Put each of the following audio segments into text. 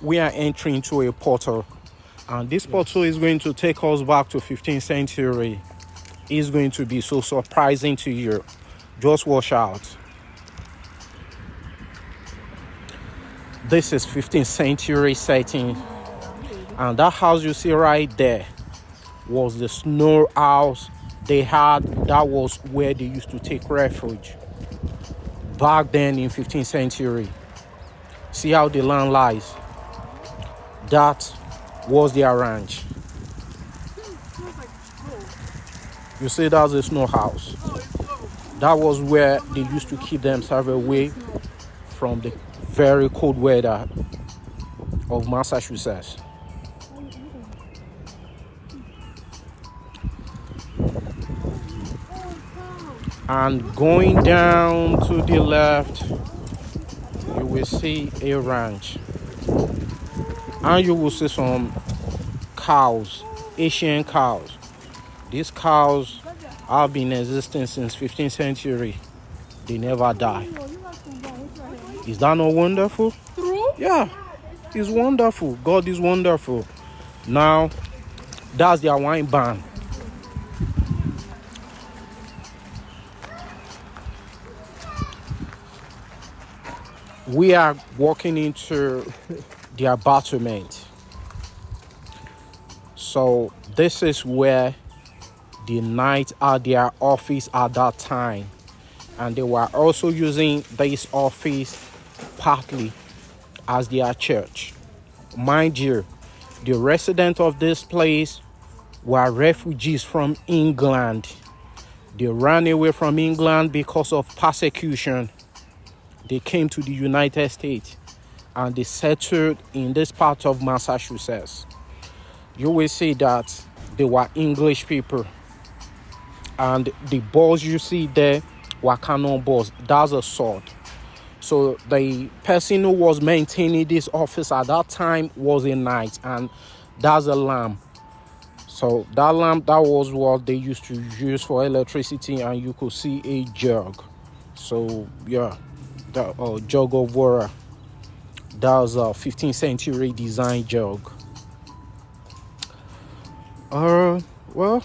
we are entering to a portal, and this portal is going to take us back to 15th century. It's going to be so surprising to you. Just watch out. This is 15th century setting, and that house you see right there was the snow house they had. That was where they used to take refuge back then in 15th century. See how the land lies. That was their ranch. You see, that's a snow house. That was where they used to keep themselves away from the very cold weather of Massachusetts. And going down to the left, you will see a ranch. And you will see some cows, Asian cows. These cows have been existing since 15th century. They never die. Is that not wonderful? Yeah, it's wonderful. God is wonderful. Now, that's their wine barn. We are walking into their apartment. So this is where the knights at their office at that time, and they were also using this office partly as their church. Mind you, the residents of this place were refugees from England. They ran away from England because of persecution. They came to the United States and they settled in this part of Massachusetts. You will see that they were English people. And the balls you see there were cannonballs. That's a sword. So the person who was maintaining this office at that time was a knight, and that's a lamp. So that lamp, that was what they used to use for electricity, and you could see a jug. So yeah, the jug of water. That was a 15th century design jug. Well,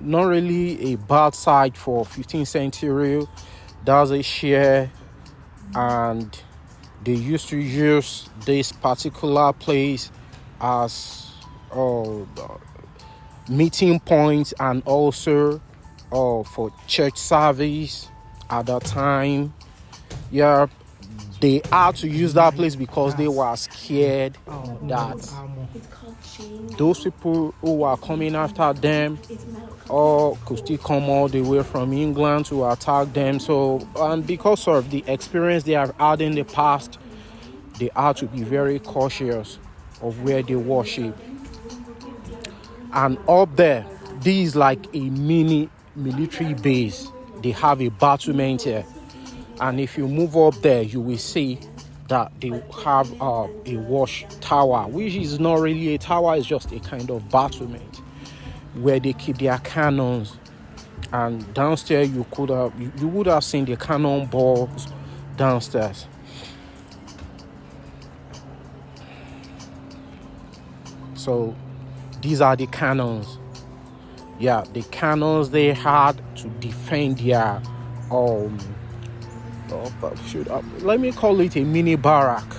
not really a bad side for 15th century. There's a share, and they used to use this particular place as meeting points, and also for church service at that time. Yeah, they had to use that place because they were scared that those people who were coming after them could still come all the way from England to attack them. So, and because of the experience they have had in the past, they had to be very cautious of where they worship. And up there, this is like a mini military base. They have a battlement here. And if you move up there, you will see that they have a watch tower, which is not really a tower, it's just a kind of battlement where they keep their cannons. And downstairs, you would have seen the cannonballs downstairs. So these are the cannons. Yeah, the cannons they had to defend their let me call it a mini barrack.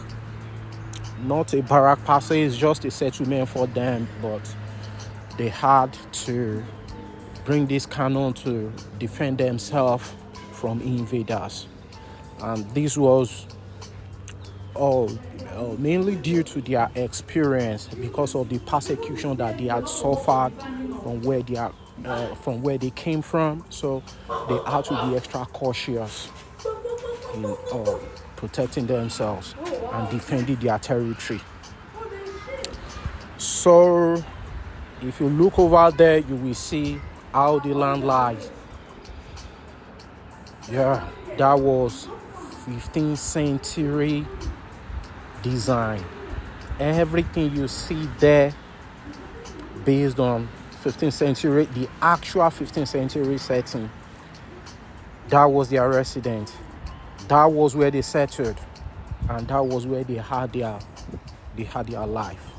Not a barrack per se, it's just a settlement for them, but they had to bring this cannon to defend themselves from invaders. And this was mainly due to their experience because of the persecution that they had suffered from where they came from. So they had to be extra cautious in protecting themselves and defending their territory. So if you look over there, you will see how the land lies. Yeah, that was 15th century design. Everything you see there based on 15th century, the actual 15th century setting. That was their residence. That was where they settled, and that was where they had their they had their life.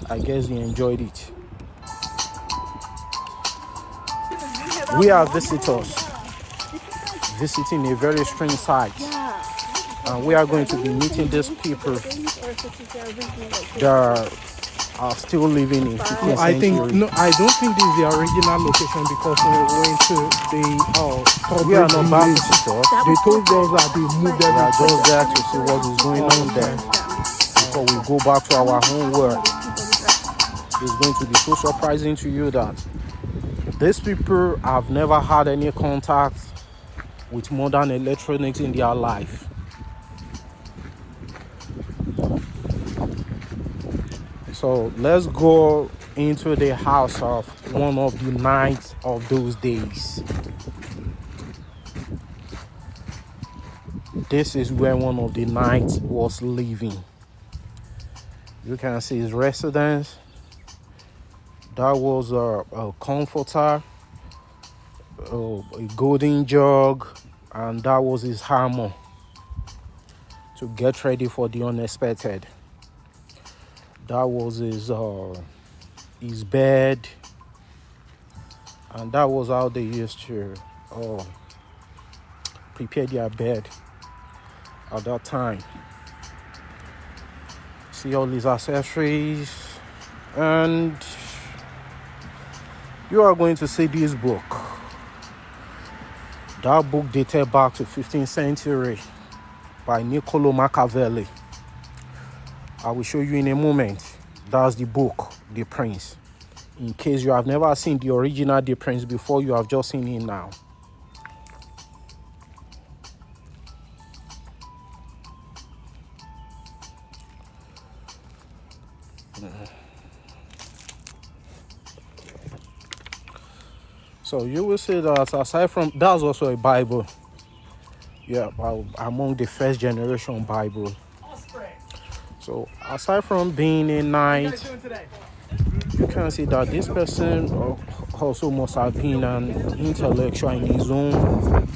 I guess they enjoyed it. We are visitors visiting a very strange site, and we are going to be meeting these people that are still living in 15th I think century. I don't think this is the original location because when we went to the We are not bad village, visitors. they told us that they moved We are everything. just there to see what is going on there before we go back to our home world. It's going to be so surprising to you that these people have never had any contact with modern electronics in their life. So let's go into the house of one of the knights of those days. This is where one of the knights was living. You can see his residence. That was a comforter, a golden jug, and that was his hammer to get ready for the unexpected. That was his bed, and that was how they used to prepare their bed at that time. See all these accessories, and you are going to see this book. That book dated back to 15th century by Niccolo Machiavelli. I will show you in a moment. That's the book, The Prince. In case you have never seen the original The Prince before, you have just seen it now. So you will see that aside from, that's also a Bible. Yeah, among the first generation Bible. So aside from being a knight, you can see that this person also must have been an intellectual in his own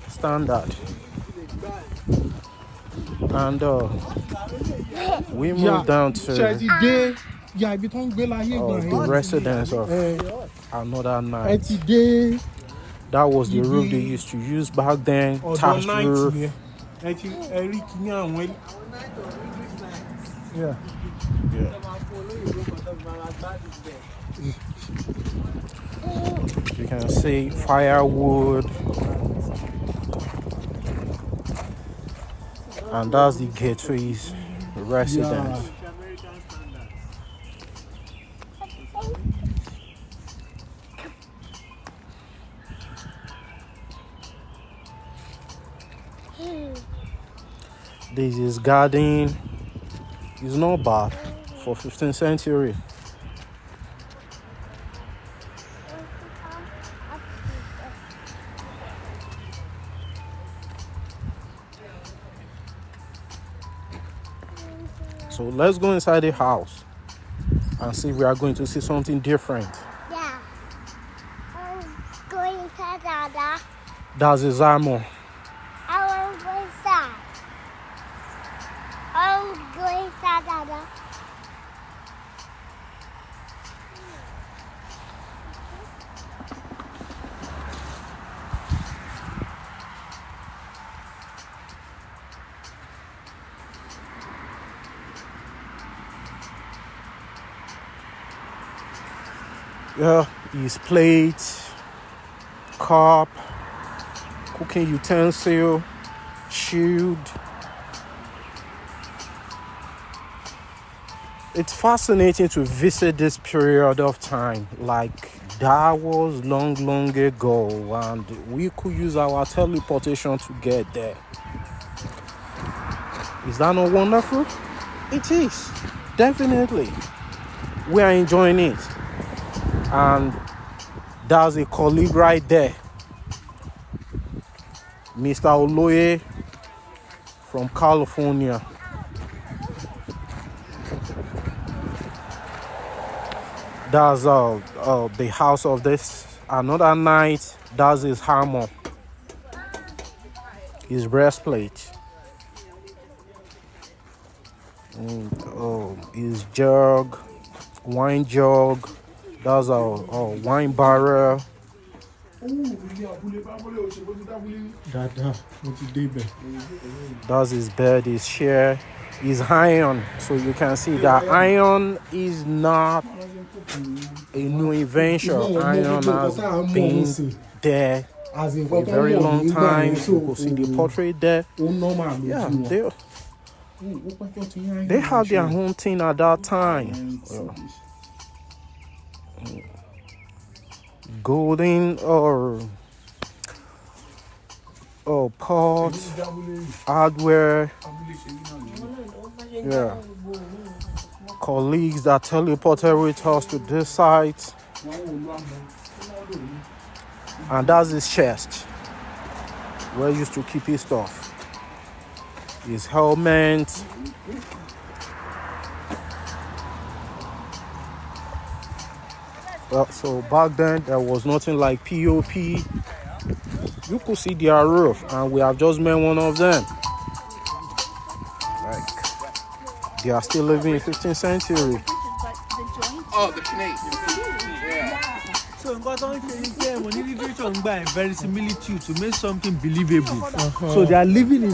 standard. And we move down to the residence of another knight. That was the roof they used to use back then, thatched roof. Yeah. You can see firewood, and that's the gate to his residence. This is garden. It's not bad for 15th century. So let's go inside the house and see if we are going to see something different. Yeah. Going inside, Dada. That's his armor. I want to go inside. I want to go inside, Dada. Yeah, his plate, cup, cooking utensil, shield. It's fascinating to visit this period of time. Like, that was long ago, and we could use our teleportation to get there. Is that not wonderful? It is, definitely. We are enjoying it. And there's a colleague right there, Mr. Oloye from California. That's the house of this another knight. That's his hammer, his breastplate. His jug, wine jug. That's a wine barrel. That's his bed, his chair, his iron. So you can see that iron is not a new invention. Iron has been there for a very long time. You could see the portrait there. Yeah, they had their own thing at that time. Golden or pot, hardware. Yeah. Colleagues that teleported with us to this site. And that's his chest, where he used to keep his stuff. His helmet. Well, so back then there was nothing like POP. You could see their roof, and we have just met one of them. Like, they are still living in 15th century. Oh, the Canadian. Yeah. So very similitude to make something believable. So they are living in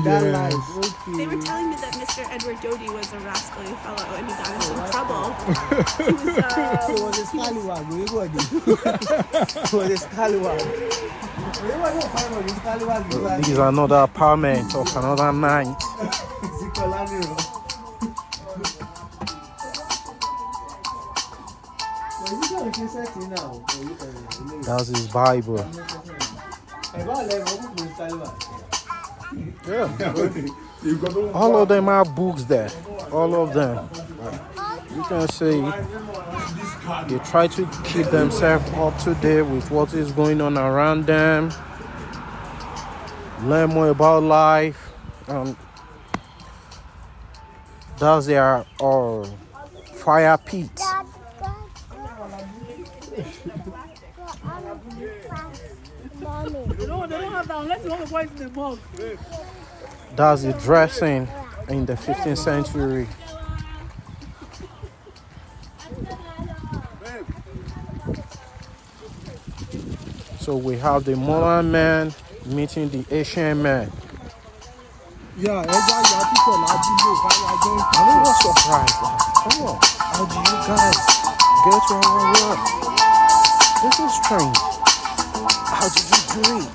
that life. Okay. They were telling me that Mr. Edward Doty was a rascally fellow and he got in some trouble. He was a scallywag. This is another apartment of another night. That's his Bible. Yeah. All of them are books there. All of them. You can see they try to keep themselves up to date with what is going on around them. Learn more about life. That's their fire pit. They don't have that unless you want to poison the mug. That's the dressing in the 15th century. So we have the modern man meeting the ancient man. Yeah, I was surprised. Like, come on, how do you guys get to our work? This is strange. How did you do it?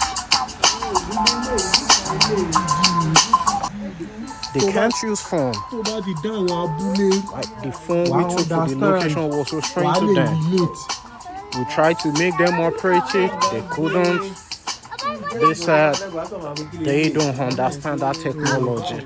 They can't use phone. Like the phone we took for the location was so strange to them. We tried to make them operate it. They couldn't. They said they don't understand that technology.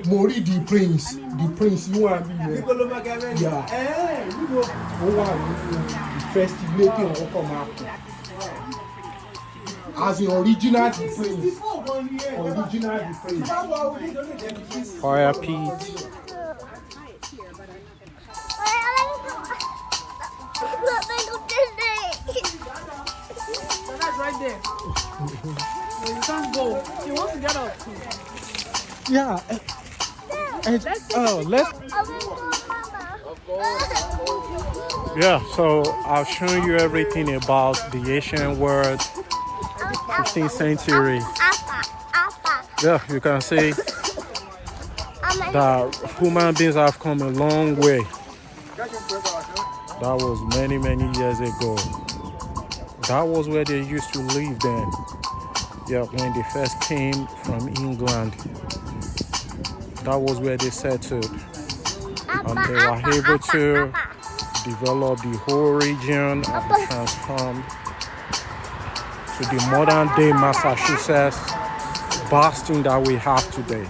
Mori the prince, you want to be yeah. First as the original the prince. Fire pit. That's right there. You can't go. He wants to get up. Yeah. Yeah, so I've shown you everything about the ancient world, 15th century. Yeah, you can see that human beings have come a long way. That was many years ago. That was where they used to live then. Yeah, when they first came from England. That was where they settled. And they were able to develop the whole region and transform to the modern day Massachusetts Boston that we have today.